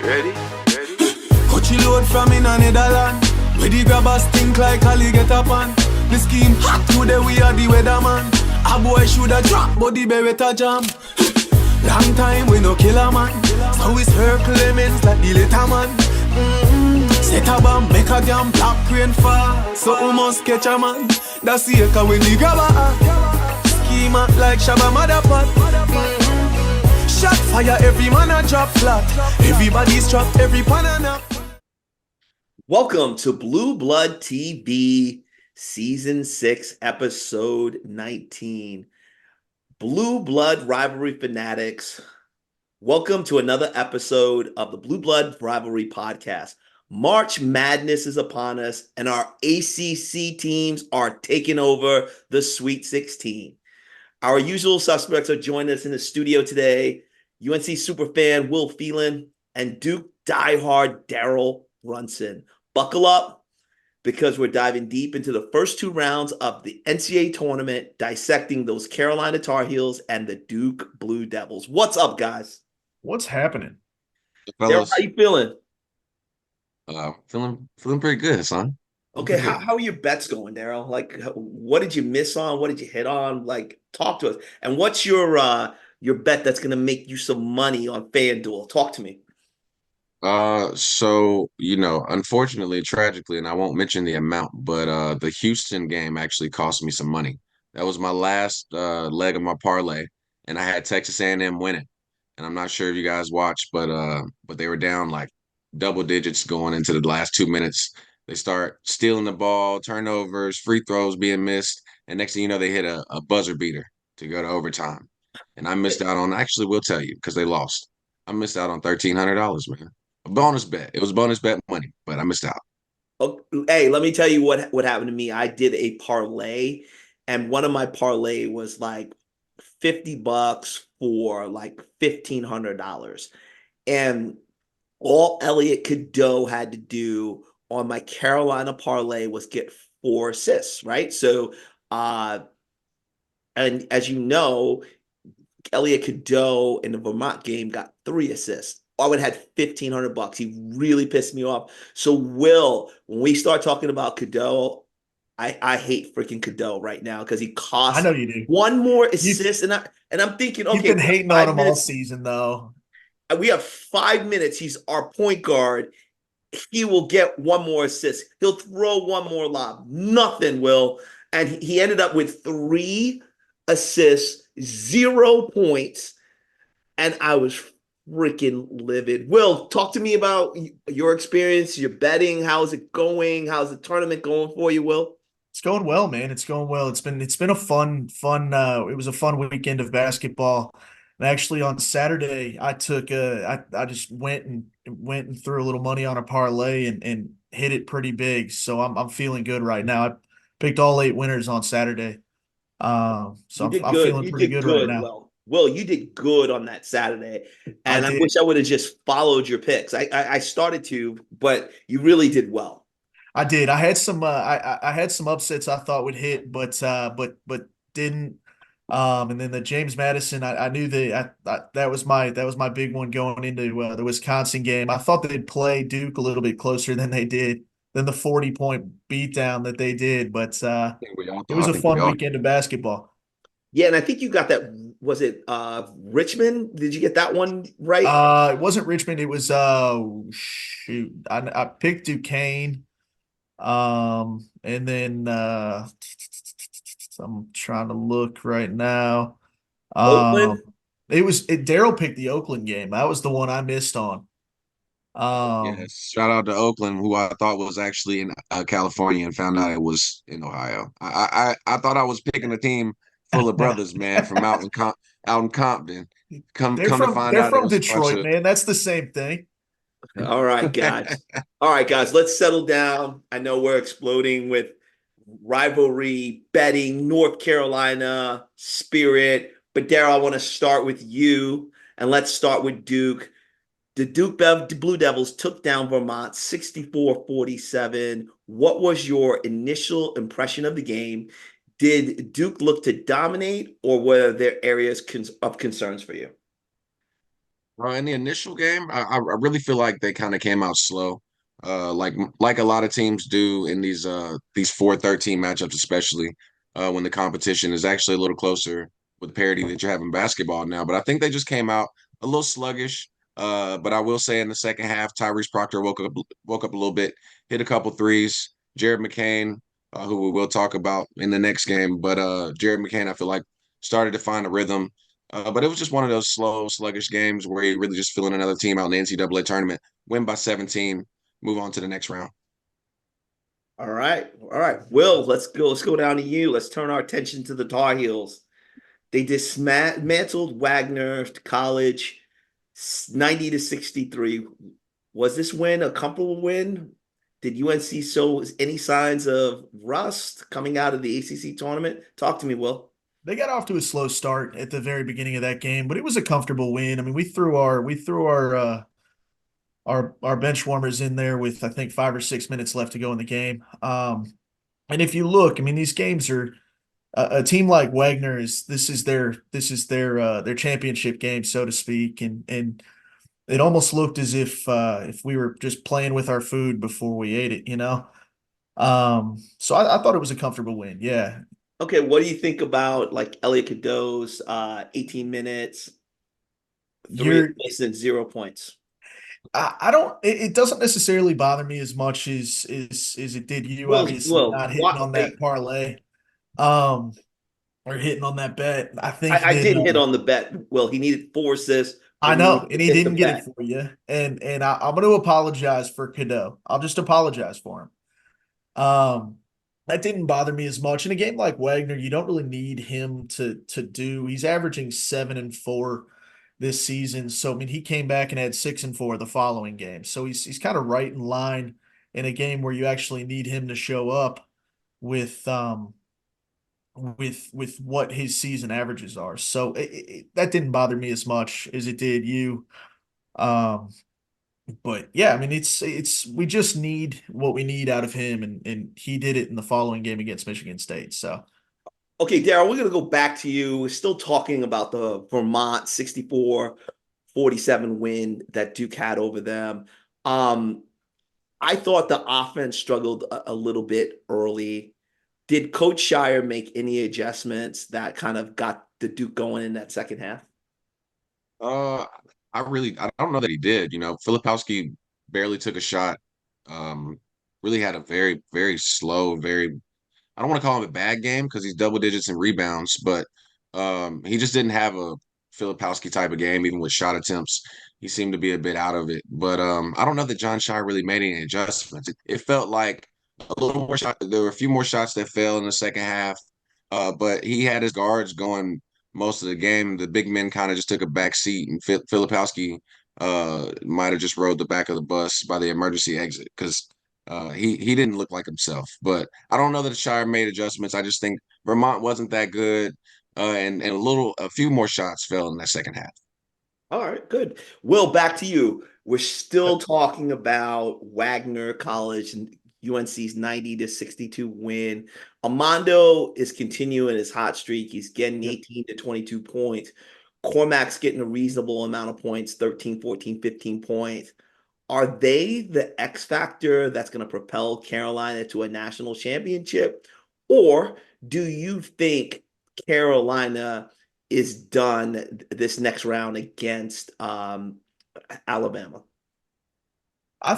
Ready? Coachy load from in a Netherland. Where the grabbers think like Ali get up on. The scheme hot today, we are the weatherman. A boy shoulda drop, but the beretta jam. Long time we no kill a man. So we circle lemons like the little man. Set a bomb, make a damn black crane fall. So we must catch a man. That's the echo when the grabber schema like Shabba Motherpot. Shot fire, every man a drop flat. Everybody's trapped, every pan a knock. Welcome to Blue Blood TV, Season 6, Episode 19. Blue Blood Rivalry fanatics, welcome to another episode of the Blue Blood Rivalry podcast. March Madness is upon us, and our ACC teams are taking over the Sweet 16. Our usual suspects are joining us in the studio today. UNC superfan Will Phelan and Duke diehard Darryl Brunson. Buckle up, because we're diving deep into the first two rounds of the NCAA tournament, dissecting those Carolina Tar Heels and the Duke Blue Devils. What's up, guys? What's happening? Darryl, how you feeling? Feeling pretty good, son. Okay, how are your bets going, Darryl? Like, what did you miss on? What did you hit on? Like, talk to us. And what's your bet that's going to make you some money on FanDuel? Talk to me. So, unfortunately, tragically, and I won't mention the amount, but the Houston game actually cost me some money. That was my last leg of my parlay, and I had Texas A&M winning. And I'm not sure if you guys watched, but they were down like double digits going into the last 2 minutes. They start stealing the ball, turnovers, free throws being missed, and next thing you know, they hit a buzzer beater to go to overtime. And I missed out on, actually, we'll tell you, because they lost. I missed out on $1,300, man. A bonus bet. It was bonus bet money, but I missed out. Oh, hey, let me tell you what happened to me. I did a parlay, and one of my parlay was like $50 for like $1,500. And all Elliot Cadeau had to do on my Carolina parlay was get 4 assists, right? So, and as you know, Elliot Cadeau in the Vermont game got 3 assists. I would have had $1,500. He really pissed me off. So, Will, when we start talking about Cadeau, I hate freaking Cadeau right now because he cost I know you do. one more assist, and I'm thinking, okay, You've been hating on him all minutes. season, though. We have 5 minutes. He's our point guard. He will get one more assist. He'll throw one more lob. Nothing, Will. And he ended up with 3 assists, 0 points, and I was freaking livid. Will, talk to me about your experience, your betting. How's it going? How's the tournament going for you, Will? It's going well, man. It's going well. It's been a fun. It was a fun weekend of basketball. And actually, on Saturday, I took I just went and threw a little money on a parlay and hit it pretty big. So I'm feeling good right now. I picked all 8 winners on Saturday. So I'm feeling pretty good right now. Will, you did good on that Saturday, and I wish I would have just followed your picks. I started to, but you really did well. I did. I had some I had some upsets I thought would hit, but didn't. And then the James Madison, I knew that was my big one going into the Wisconsin game. I thought they'd play Duke a little bit closer than they did, than the 40-point beatdown that they did. But it was a fun weekend of basketball. Yeah, and I think you got that. Was it Richmond? Did you get that one right? It wasn't Richmond. It was shoot. I picked Duquesne. And then I'm trying to look right now. Oakland? Darryl picked the Oakland game. That was the one I missed on. Yes, shout out to Oakland, who I thought was actually in California, and found out it was in Ohio. I thought I was picking a team full of brothers, man, from out in Compton. They're from Detroit, man. That's the same thing. All right, guys. Let's settle down. I know we're exploding with rivalry, betting, North Carolina, spirit. But Darryl, I want to start with you, and let's start with Duke. The Duke Blue Devils took down Vermont 64-47. What was your initial impression of the game? Did Duke look to dominate, or were there areas of concerns for you? In the initial game, I really feel like they kind of came out slow, like a lot of teams do in these 4-13 matchups, especially when the competition is actually a little closer with parity that you have in basketball now. But I think they just came out a little sluggish. But I will say in the second half, Tyrese Proctor woke up a little bit, hit a couple threes. Jared McCain, who we will talk about in the next game, but Jared McCain, I feel like started to find a rhythm. But it was just one of those slow, sluggish games where you're really just feeling another team out in the NCAA tournament, win by 17, move on to the next round. All right. All right. Will, let's go. Let's go down to you. Let's turn our attention to the Tar Heels. They dismantled Wagner College 90-63. Was this win a comfortable win? Did UNC show any signs of rust coming out of the ACC tournament? Talk to me, Will. They got off to a slow start at the very beginning of that game, but it was a comfortable win. I mean, we threw our bench warmers in there with I think 5 or 6 minutes left to go in the game. And if you look, I mean, these games are a team like Wagner is this is their championship game, so to speak, and it almost looked as if we were just playing with our food before we ate it, you know. So I thought it was a comfortable win. Yeah, Okay, what do you think about like Elliot Cadeau's 18 minutes, three you're assists, and 0 points? I don't it doesn't necessarily bother me as much as it did you, obviously not hitting What? on that parlay um or hitting on that bet. I think I that did hit on the bet. Well, he needed 4 assists, I but he know, needed and to he hit the didn't get it bet. for you. And I'm going to apologize for Cadeau. I'll just apologize for him. That didn't bother me as much. In a game like Wagner, you don't really need him to do. He's averaging 7-4 this season. So I mean, he came back and had 6-4 the following game. So he's kind of right in line in a game where you actually need him to show up with with what his season averages are. So that didn't bother me as much as it did you. Um, but yeah, I mean, it's we just need what we need out of him, and he did it in the following game against Michigan State. So Okay, Darryl, we're going to go back to you. We're still talking about the Vermont 64-47 win that Duke had over them. Um, I thought the offense struggled a little bit early. Did Coach Shire make any adjustments that kind of got the Duke going in that second half? Uh, I don't know that he did. Filipowski barely took a shot. Um, really had a very, very slow, very I don't want to call him a bad game because he's double digits in rebounds, but he just didn't have a Filipowski type of game, even with shot attempts. He seemed to be a bit out of it. But I don't know that John Shire really made any adjustments. It felt like a little more shot. There were a few more shots that fell in the second half, but he had his guards going most of the game. The big men kind of just took a back seat, and Filipowski might have just rode the back of the bus by the emergency exit because he didn't look like himself, but I don't know that Shire made adjustments. I just think Vermont wasn't that good, and a few more shots fell in that second half. All right, good. Will, back to you. We're still talking about Wagner College and UNC's 90-62 win. Armando is continuing his hot streak. He's getting yep. 18 to 22 points. Cormac's getting a reasonable amount of points, 13, 14, 15 points. Are they the X factor that's going to propel Carolina to a national championship? Or do you think Carolina is done this next round against Alabama? I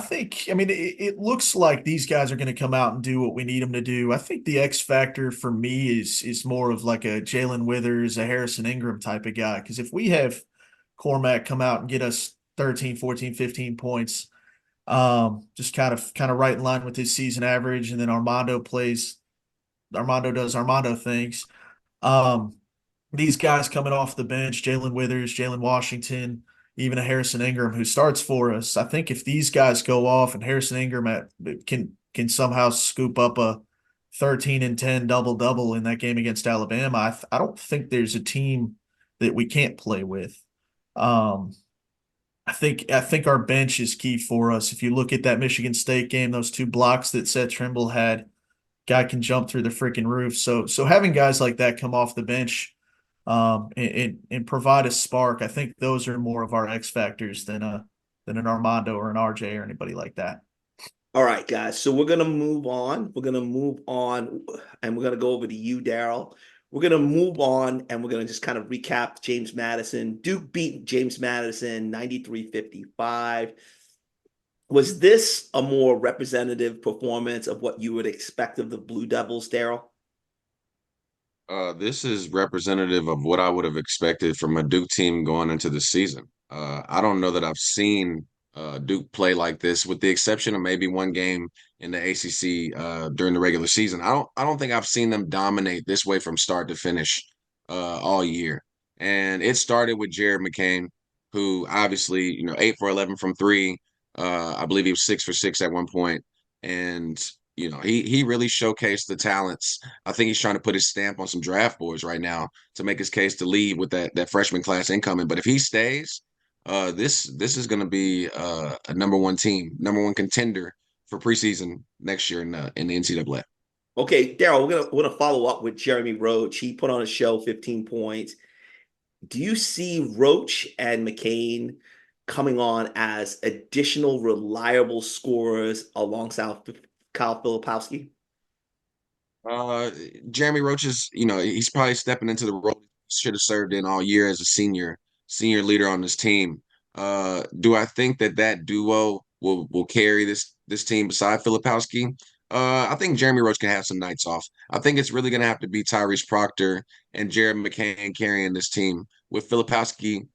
mean, it looks like these guys are going to come out and do what we need them to do. I think the X factor for me is more of like a Jalen Withers, a Harrison Ingram type of guy. Because if we have Cormac come out and get us 13, 14, 15 points, just kind of right in line with his season average, and then Armando does Armando things. Um, these guys coming off the bench, Jalen Withers, Jalen Washington, even a Harrison Ingram who starts for us. I think if these guys go off and Harrison Ingram can somehow scoop up a 13-10 double-double in that game against Alabama, I don't think there's a team that we can't play with. Um, I think our bench is key for us. If you look at that Michigan State game, those two blocks that Seth Trimble had, guy can jump through the freaking roof. So having guys like that come off the bench and provide a spark. I think those are more of our X factors than an Armando or an RJ or anybody like that. All right, guys. So we're gonna move on. We're gonna move on, and we're gonna go over to you, Darryl. We're gonna move on, and we're gonna just kind of recap James Madison. Duke beat James Madison 93-55. Was this a more representative performance of what you would expect of the Blue Devils, Darryl? This is representative of what I would have expected from a Duke team going into the season. I don't know that I've seen Duke play like this, with the exception of maybe one game in the ACC during the regular season. I don't think I've seen them dominate this way from start to finish all year. And it started with Jared McCain, who obviously, 8 for 11 from three. I believe he was 6 for 6 at one point, and he really showcased the talents. I think he's trying to put his stamp on some draft boards right now to make his case to leave with that freshman class incoming. But if he stays, this is going to be a number one team, number one contender for preseason next year in the NCAA. Okay, Darryl, we're gonna follow up with Jeremy Roach. He put on a show, 15 points. Do you see Roach and McCain coming on as additional reliable scorers alongside Kyle Filipowski? Uh, Jeremy Roach is, he's probably stepping into the role he should have served in all year as a senior leader on this team. Do I think that duo will carry this team beside Filipowski? I think Jeremy Roach can have some nights off. I think it's really going to have to be Tyrese Proctor and Jared McCain carrying this team, with Filipowski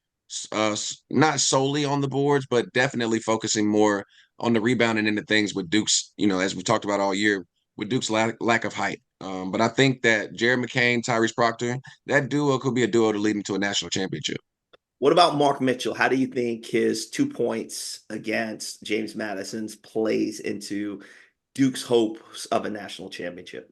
not solely on the boards, but definitely focusing more on the rebounding into things with Duke's, as we talked about all year, with Duke's lack of height. But I think that Jared McCain, Tyrese Proctor, that duo could be a duo to lead into a national championship. What about Mark Mitchell? How do you think his 2 points against James Madison's plays into Duke's hopes of a national championship?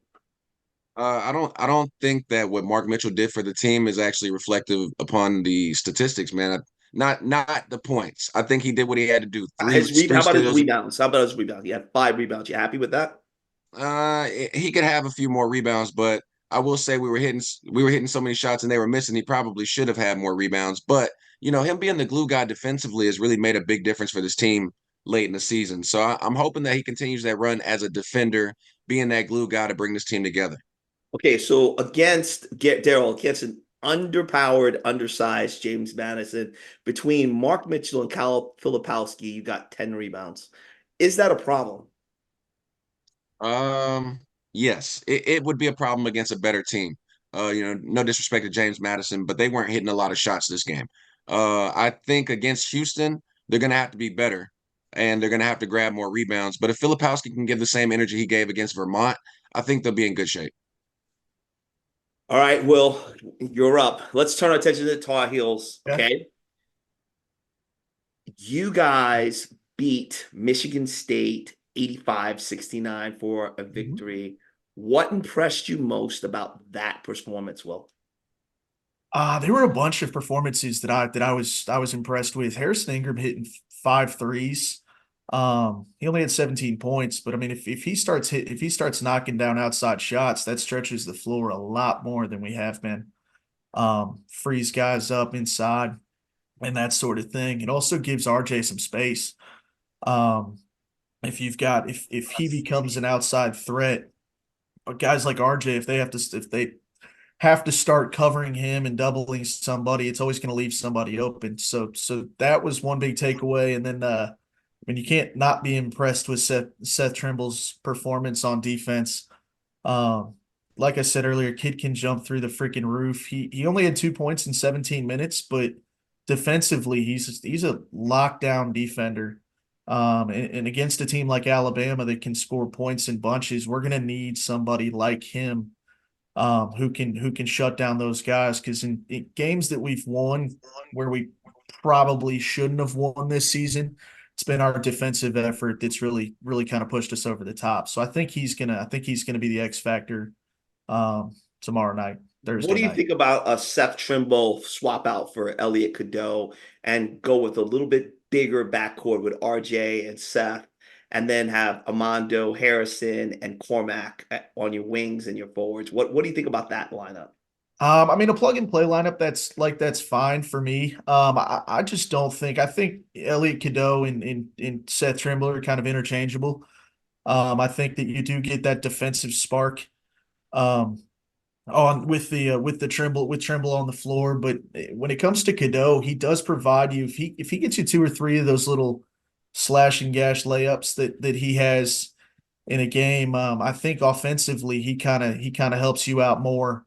I don't think that what Mark Mitchell did for the team is actually reflective upon the statistics, man. Not the points. I think he did what he had to do. How Three about his steals. rebounds? How about his rebounds? He had 5 rebounds. You happy with that? He could have a few more rebounds, but I will say we were hitting so many shots and they were missing. He probably should have had more rebounds. But him being the glue guy defensively has really made a big difference for this team late in the season. So I'm hoping that he continues that run as a defender, being that glue guy to bring this team together. Okay, so Darryl, against an underpowered, undersized James Madison, between Mark Mitchell and Kyle Filipowski, you got 10 rebounds. Is that a problem? Um, yes, it would be a problem against a better team. No disrespect to James Madison, but they weren't hitting a lot of shots this game. I think against Houston, they're gonna have to be better and they're gonna have to grab more rebounds. But if Filipowski can give the same energy he gave against Vermont, I think they'll be in good shape. All right, Will, you're up. Let's turn our attention to the Tar Heels. Yeah. Okay. You guys beat Michigan State 85-69 for a victory. What impressed you most about that performance, Will? There were a bunch of performances that I was impressed with. Harrison Ingram hitting 5 threes. He only had 17 points, but I mean, if he starts knocking down outside shots, that stretches the floor a lot more than we have been. Frees guys up inside and that sort of thing. It also gives RJ some space. Um, if he becomes an outside threat, but guys like RJ, if they have to start covering him and doubling somebody, it's always going to leave somebody open. So that was one big takeaway. And then I mean, you can't not be impressed with Seth Trimble's performance on defense. Um, like I said earlier, kid can jump through the freaking roof. He only had 2 points in 17 minutes, but defensively, he's a lockdown defender. And against a team like Alabama that can score points in bunches, we're gonna need somebody like him, who can shut down those guys. Because in games that we've won where we probably shouldn't have won this season, it's been our defensive effort that's really kind of pushed us over the top. So I think he's gonna be the X factor tomorrow night, What Thursday do you night. think about a Seth Trimble swap out for Elliot Cadeau and go with a little bit bigger backcourt with RJ and Seth, and then have Armando, Harrison, and Cormac on your wings and your forwards? What do you think about that lineup? I mean, a plug and play lineup that's fine for me. I just don't think I think Elliot Cadeau and Seth Trimble are kind of interchangeable. I think that you do get that defensive spark um, on with the Trimble on the floor, but when it comes to Cadeau, he does provide you if he gets you two or three of those little slash and gash layups that he has in a game. I think offensively he kind of helps you out more.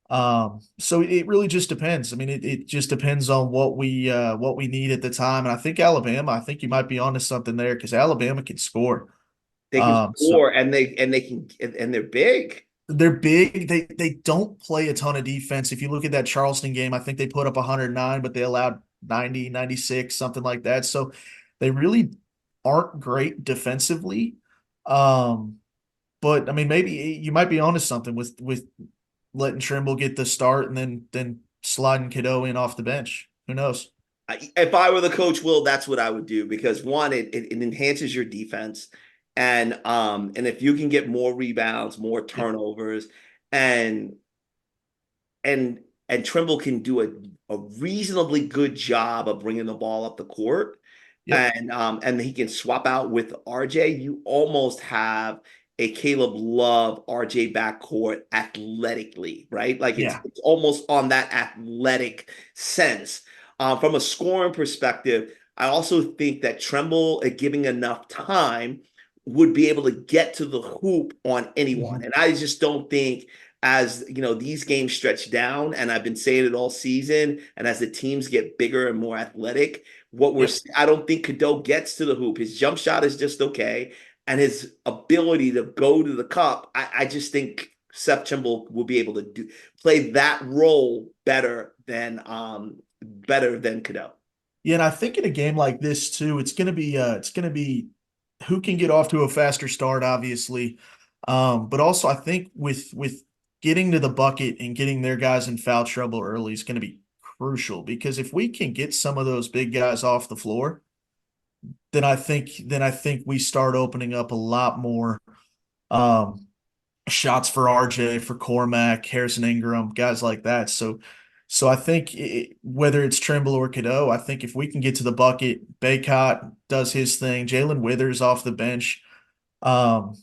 So it really just depends. I mean, it just depends on what we need at the time. And I think Alabama, I think you might be onto something there because Alabama can score. They can So score and they can and they're big. they're big. They don't play a ton of defense. If you look at that Charleston game, I think they put up 109, but they allowed 90, 96, something like that. So they really aren't great defensively. Um, but I mean, maybe you might be onto something with letting Trimble get the start and then sliding Cadeau in off the bench. Who knows? If I were the coach, Will, that's what I would do because one, it enhances your defense, and if you can get more rebounds, more Yep. turnovers, and and and Trimble can do a reasonably good job of bringing the ball up the court, Yep. and he can swap out with RJ. You almost have a Caleb Love RJ backcourt athletically, right? Like Yeah. it's almost on that athletic sense. From a scoring perspective, I also think that Tremble, at giving enough time, would be able to get to the hoop on anyone. Mhm. And I just don't think, as you know, these games stretch down, and I've been saying it all season, and as the teams get bigger and more athletic, Yep. I don't think Cadeau gets to the hoop. His jump shot is just okay, and his ability to go to the cup, I just think Seth Trimble will be able to play that role better than Cadeau. Yeah, and I think in a game like this too, it's gonna be who can get off to a faster start, obviously. But also I think with getting to the bucket and getting their guys in foul trouble early is gonna be crucial because if we can get some of those big guys off the floor, then I think we start opening up a lot more um shots for RJ, for Cormac, Harrison Ingram, guys like that. So I think whether it's Trimble or Cadeau, I think if we can get to the bucket, Baycott does his thing, Jalen Withers off the bench, um,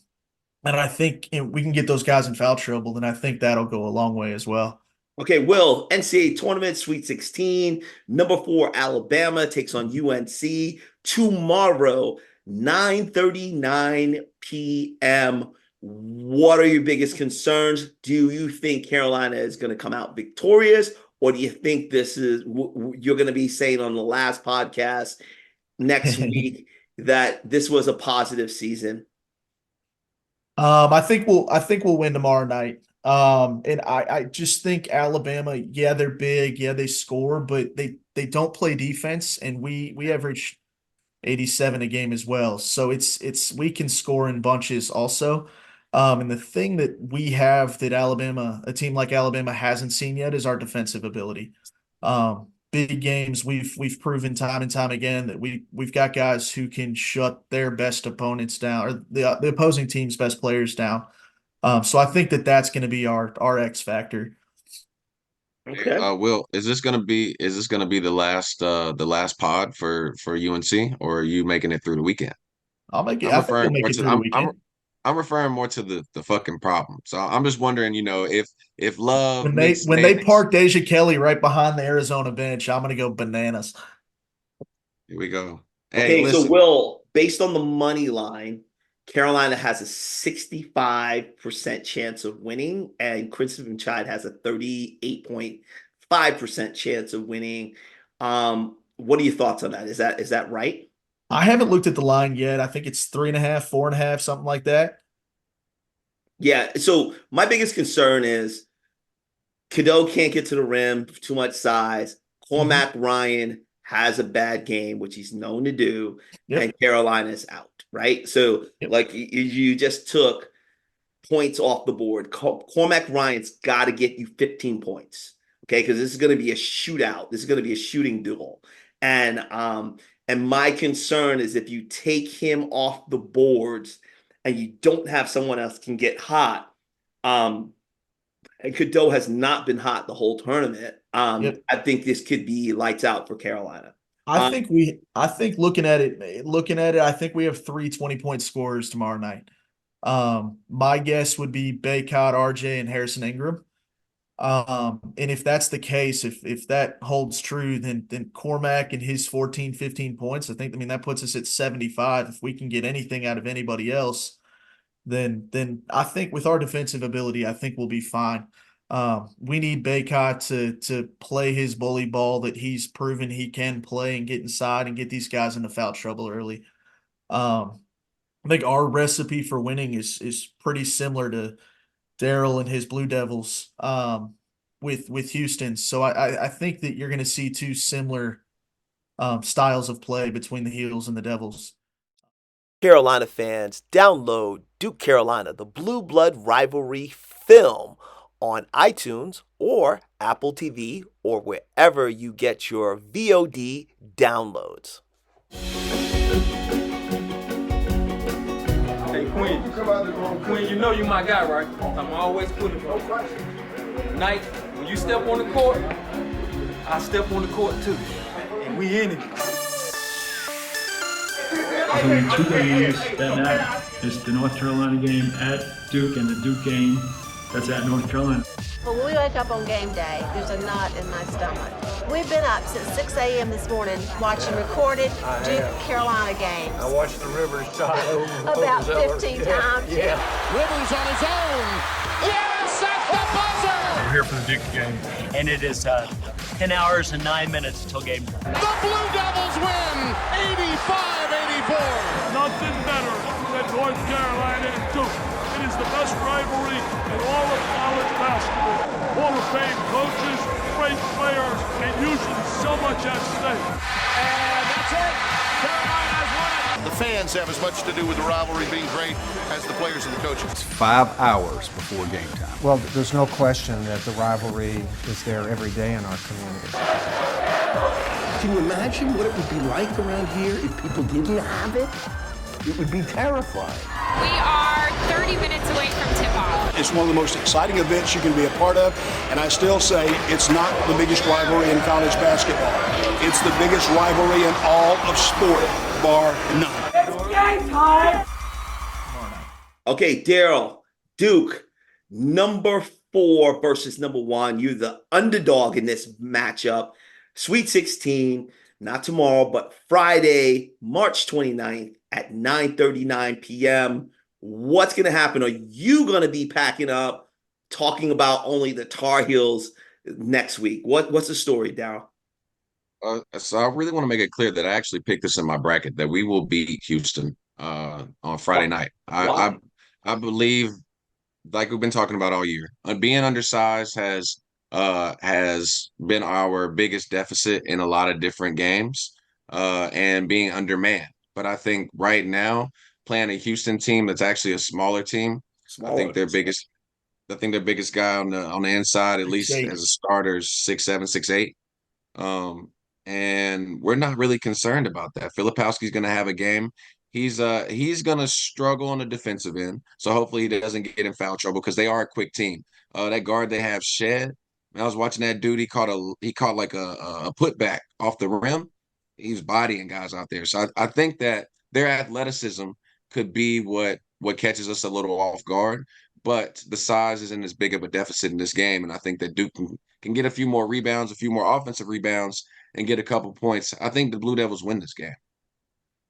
and I think we can get those guys in foul trouble, then I think that'll go a long way as well. Okay, Will, NCAA tournament, Sweet 16, number 4, Alabama takes on UNC tomorrow, 9:39 p.m. What are your biggest concerns? Do you think Carolina is going to come out victorious, or do you think this is you're going to be saying on the last podcast next week that this was a positive season? I think we'll win tomorrow night. And I just think Alabama, yeah, they're big, yeah, they score, but they don't play defense, and we average 87 a game as well. So it's we can score in bunches also. And the thing that we have that a team like Alabama hasn't seen yet is our defensive ability. Big games, we've proven time and time again that we've got guys who can shut their best opponents down or the opposing team's best players down. So I think that that's going to be our X factor. Hey, Okay. Will, is this gonna be the last pod for UNC, or are you making it through the weekend? I'm I think we'll referring make more it to through the weekend. I'm referring more to the fucking problem. So I'm just wondering, if Love meets When they Stance, park Deja Kelly right behind the Arizona bench, I'm gonna go bananas. here we go. Hey, Okay, so listen, Will, based on the money line, Carolina has a 65% chance of winning, and Crimson Tide has a 38.5% chance of winning. What are your thoughts on that? Is that right? I haven't looked at the line yet. I think it's 3.5, 4.5, something like that. Yeah. So my biggest concern is Cadeau can't get to the rim, too much size. Hmm. Cormac Ryan has a bad game, which he's known to do, and Yep. Carolina's out, right? So, Yep. like, you just took points off the board. Cormac Ryan's got to get you 15 points, okay? Because this is going to be a shootout. This is going to be a shooting duel, and my concern is if you take him off the boards and you don't have someone else can get hot, um, And Cadeau has not been hot the whole tournament. Yep. I think this could be lights out for Carolina. I think looking at it, I think we have 3 20-point scorers tomorrow night. My guess would be Baycott, RJ, and Harrison Ingram. And if that's the case, if that holds true, then Cormac and his 14, 15 points, I mean, that puts us at 75. If we can get anything out of anybody else, then I think with our defensive ability, I think we'll be fine. We need Baycott to play his bully ball that he's proven he can play and get inside and get these guys into foul trouble early. I think our recipe for winning is pretty similar to Darryl and his Blue Devils with Houston. So I think that you're going to see two similar styles of play between the Heels and the Devils. Carolina fans, download Duke Carolina, the Blue Blood Rivalry film on iTunes or Apple TV or wherever you get your VOD downloads. Hey, Queen. Queen, you know you my guy, right? I'm always putting for you. Tonight, when you step on the court, I step on the court too. And we in it. So 2 games that night. It's the North Carolina game at Duke and the Duke game that's at North Carolina. When we wake up on game day, there's a knot in my stomach. We've been up since 6 a.m. this morning watching recorded Duke Carolina games. I watched the Rivers shot about 15 times. Yeah. Rivers on his own. Yes, that's the buzzer. We're here for the Duke game. And it is 10 hours and 9 minutes until game time. The Blue Devils win 85-84. Nothing better than North Carolina and Duke. It is the best rivalry in all of college basketball. Hall of Fame coaches, great players, and usually so much at stake. And that's it. Carolina's won it. The fans have as much to do with the rivalry being great as the players and the coaches. It's 5 hours before game time. Well, there's no question that the rivalry is there every day in our community. Can you imagine what it would be like around here if people didn't have it? It would be terrifying. We are 30 minutes away from tip-off. It's one of the most exciting events you can be a part of, and I still say it's not the biggest rivalry in college basketball. It's the biggest rivalry in all of sport, bar none. It's game time! Okay, Darryl, Duke, number 4 versus number 1. You're the underdog in this matchup. Sweet 16, not tomorrow, but Friday, March 29th at 9:39 p.m. What's going to happen? Are you going to be packing up, talking about only the Tar Heels next week? What's the story, Darryl? So I really want to make it clear that I actually picked this in my bracket that we will beat Houston on Friday night. I believe, like we've been talking about all year, being undersized has been our biggest deficit in a lot of different games, and being undermanned. But I think right now, playing a Houston team that's actually a smaller team, I think their biggest guy on the inside, at least as a starter, is 6'7", 6'8". And we're not really concerned about that. Filipowski's going to have a game. He's going to struggle on the defensive end, so hopefully he doesn't get in foul trouble because they are a quick team. That guard they have, Shed. I was watching that dude. He caught like a putback off the rim. He was bodying guys out there. So I think that their athleticism could be what catches us a little off guard. But the size isn't as big of a deficit in this game, and I think that Duke can get a few more rebounds, a few more offensive rebounds, and get a couple points. I think the Blue Devils win this game.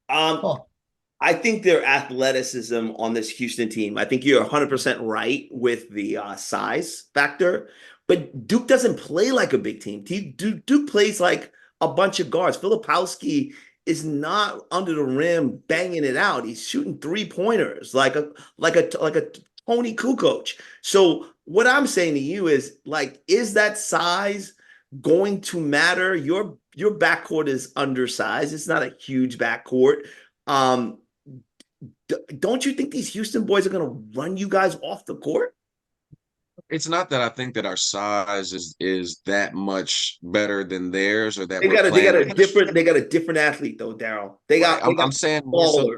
I think their athleticism on this Houston team, I think you're 100% right with the size factor, but Duke doesn't play like a big team. Duke plays like a bunch of guards. Filipowski is not under the rim banging it out. He's shooting 3-pointers like a Tony Kukoc. So what I'm saying to you is, is that size going to matter? Your backcourt is undersized. It's not a huge backcourt. Don't you think these Houston boys are going to run you guys off the court? It's not that I think that our size is that much better than theirs, or that they got a different athlete though, Darryl. I'm saying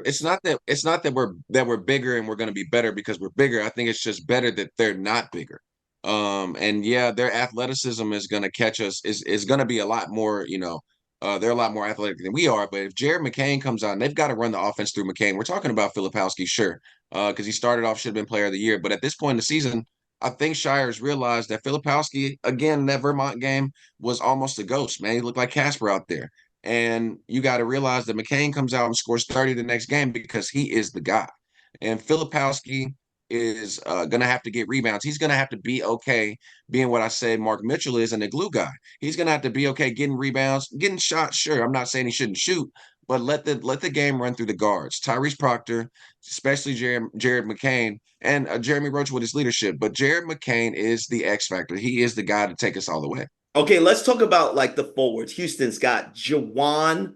it's not that we're bigger and we're going to be better because we're bigger. I think it's just better that they're not bigger. And yeah, their athleticism is going to catch us. Is going to be a lot more. They're a lot more athletic than we are. But if Jared McCain comes out, and they've got to run the offense through McCain. We're talking about Filipowski, sure, because he started off should have been Player of the Year. But at this point in the season, I think Shire's realized that Filipowski, again, in that Vermont game was almost a ghost. Man, he looked like Casper out there. And you got to realize that McCain comes out and scores 30 the next game because he is the guy. And Filipowski is going to have to get rebounds. He's going to have to be okay being what I said Mark Mitchell is and the glue guy. He's going to have to be okay getting rebounds, getting shots. Sure, I'm not saying he shouldn't shoot, but let the game run through the guards. Tyrese Proctor, especially Jared McCain, and Jeremy Roach with his leadership. But Jared McCain is the X factor. He is the guy to take us all the way. Okay, let's talk about like the forwards. Houston's got I'm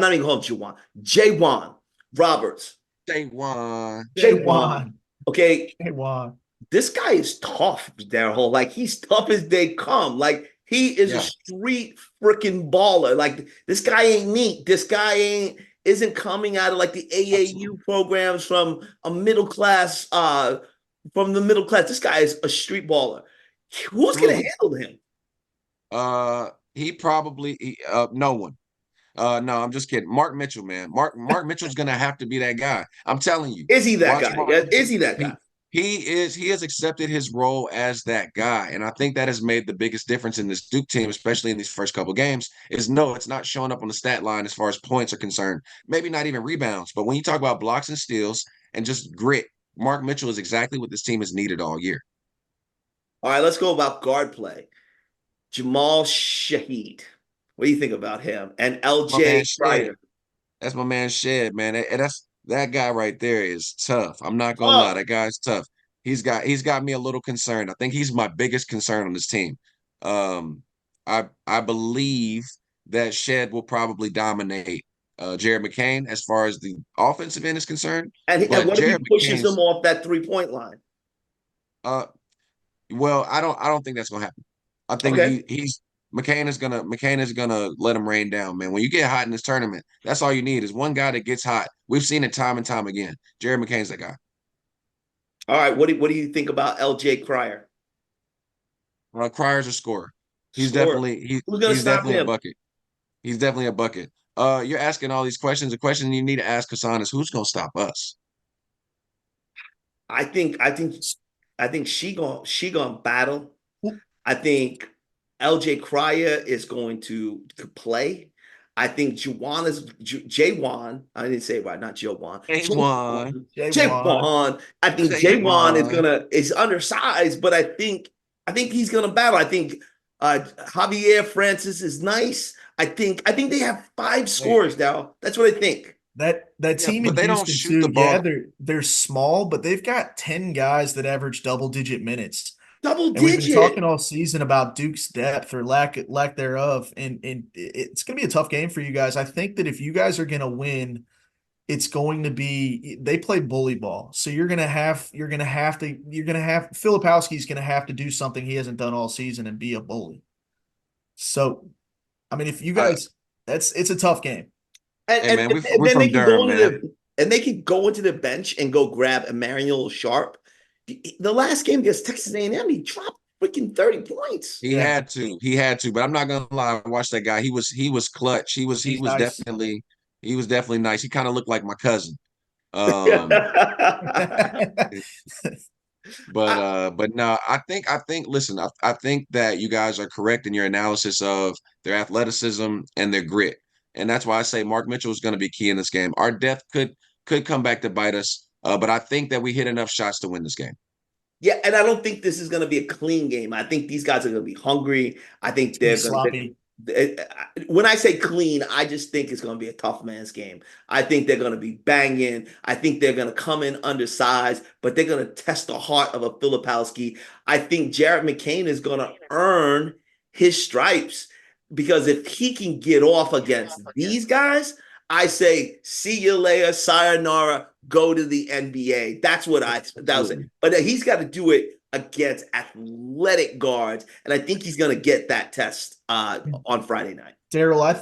not even calling him Jawan Roberts. Jawan. Okay. Jawan. This guy is tough, Darryl. Like, he's tough as they come. Like, he is a street freaking baller. Like, this guy ain't neat. This guy isn't coming out of like the AAU programs from a middle class, from the middle class. This guy is a street baller. Who's gonna handle him? No one. No, I'm just kidding. Mark Mitchell, man. Mark Mitchell's gonna have to be that guy. I'm telling you. Is he that guy? Is he that guy? He is. He has accepted his role as that guy, and I think that has made the biggest difference in this Duke team, especially in these first couple games. It's not showing up on the stat line as far as points are concerned. Maybe not even rebounds, but when you talk about blocks and steals and just grit, Mark Mitchell is exactly what this team has needed all year. All right, let's go about guard play. Jamal Shaheed. What do you think about him? And LJ Schreier. That's my man Shed, man. That guy right there is tough. I'm not gonna lie, that guy's tough. He's got me a little concerned. I think he's my biggest concern on this team. I believe that Shed will probably dominate Jared McCain as far as the offensive end is concerned. And what if he pushes him off that 3-point line? Well, I don't think that's gonna happen. I think McCain is gonna let him rain down, man. When you get hot in this tournament, that's all you need is one guy that gets hot. We've seen it time and time again. Jared McCain's that guy. All right, what do you think about LJ Cryer? Cryer's a scorer. He's definitely a bucket. He's definitely a bucket. You're asking all these questions. The question you need to ask Hassan is who's gonna stop us? I think she gonna battle. I think LJ Cryer is going to play. I think Jawan. I didn't say it right, not Jawan. Jawan. I think Jawan is undersized, but I think he's gonna battle. I think Javier Francis is nice. I think they have 5 scores now. That's what I think. That team in Houston too. Yeah, they're small, but they've got 10 guys that average double-digit minutes. And we've been talking all season about Duke's depth or lack thereof, and it's going to be a tough game for you guys. I think that if you guys are going to win, it's going to be they play bully ball. So you're going to have Filipowski's going to have to do something he hasn't done all season and be a bully. So, I mean, if you guys, it's a tough game. And then they can go into the bench and go grab Emmanuel Sharp. The last game against Texas A&M, he dropped freaking 30 points. He had to, but I'm not gonna lie. I watched that guy. He was clutch. He was nice. definitely nice. He kind of looked like my cousin. But no, I think listen, I think that you guys are correct in your analysis of their athleticism and their grit. And that's why I say Mark Mitchell is going to be key in this game. Our depth could come back to bite us. But I think that we hit enough shots to win this game. Yeah, and I don't think this is going to be a clean game. I think these guys are going to be hungry. I think they're sloppy. When I say clean, I just think it's going to be a tough man's game. I think they're going to be banging. I think they're going to come in undersized, but they're going to test the heart of a Filipowski. I think Jared McCain is going to earn his stripes because if he can get off against these guys, I say, see you later, sayonara, go to the NBA. That's what I was saying. But he's got to do it against athletic guards, and I think he's going to get that test on Friday night. Darryl, I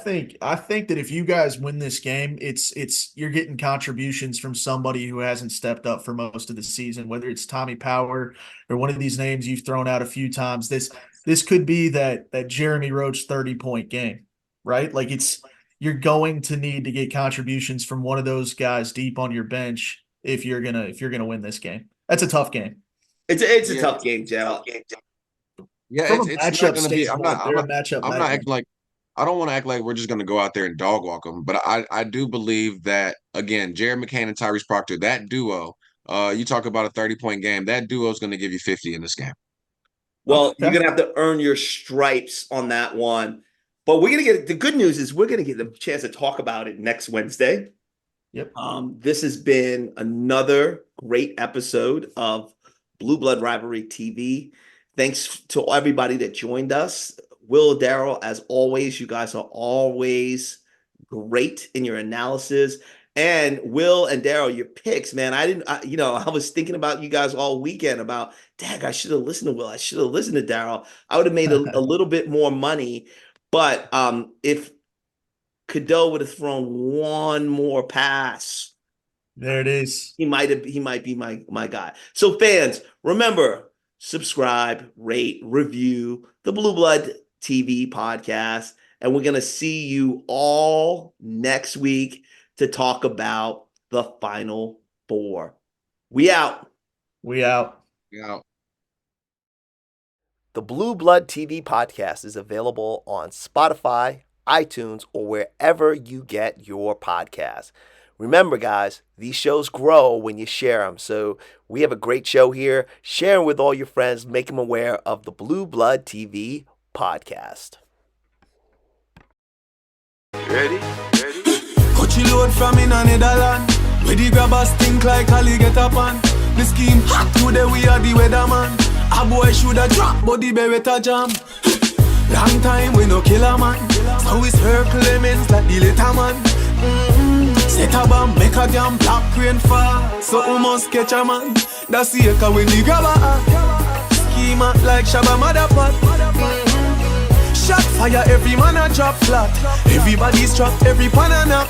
think that if you guys win this game, it's you're getting contributions from somebody who hasn't stepped up for most of the season, whether it's Tommy Power or one of these names you've thrown out a few times. This could be that Jeremy Roach 30-point game, right? Like you're going to need to get contributions from one of those guys deep on your bench if you're gonna win this game. That's a tough game. It's a tough game, Joe. Yeah, it's not going to be. I'm not acting like. I don't want to act like we're just going to go out there and dog walk them, but I do believe that, again, Jared McCain and Tyrese Proctor, that duo. You talk about a 30-point game. That duo is going to give you 50 in this game. Well, you're going to have to earn your stripes on that one. But we're going to get the good news is we're going to get the chance to talk about it next Wednesday. Yep. This has been another great episode of Blue Blood Rivalry TV. Thanks to everybody that joined us. Will, Darryl, as always, you guys are always great in your analysis. And Will and Darryl, your picks, man. I was thinking about you guys all weekend about, dang, I should have listened to Will. I should have listened to Darryl. I would have made a little bit more money. But if Cadeau would have thrown one more pass, there it is. He might be my guy. So fans, remember, subscribe, rate, review the Blue Blood TV podcast. And we're going to see you all next week to talk about the Final Four. We out. We out. We out. The Blue Blood TV podcast is available on Spotify, iTunes, or wherever you get your podcasts. Remember, guys, these shows grow when you share them. So we have a great show here. Share them with all your friends. Make them aware of the Blue Blood TV podcast. Ready? Coach you load from in a Netherland. Where the grabbers think like Ali get up on. The scheme hot today, we are the weatherman. A boy shoulda drop, but the beretta jam. Long time we no kill a man. So it's her Clemens like the later man. Set a bomb, make a damn black rain fall. So we must catch a man. That's the echo when the grabber schema like Shabba Motherpot. Shot fire, every man a drop flat. Everybody's trapped, every pan a knock.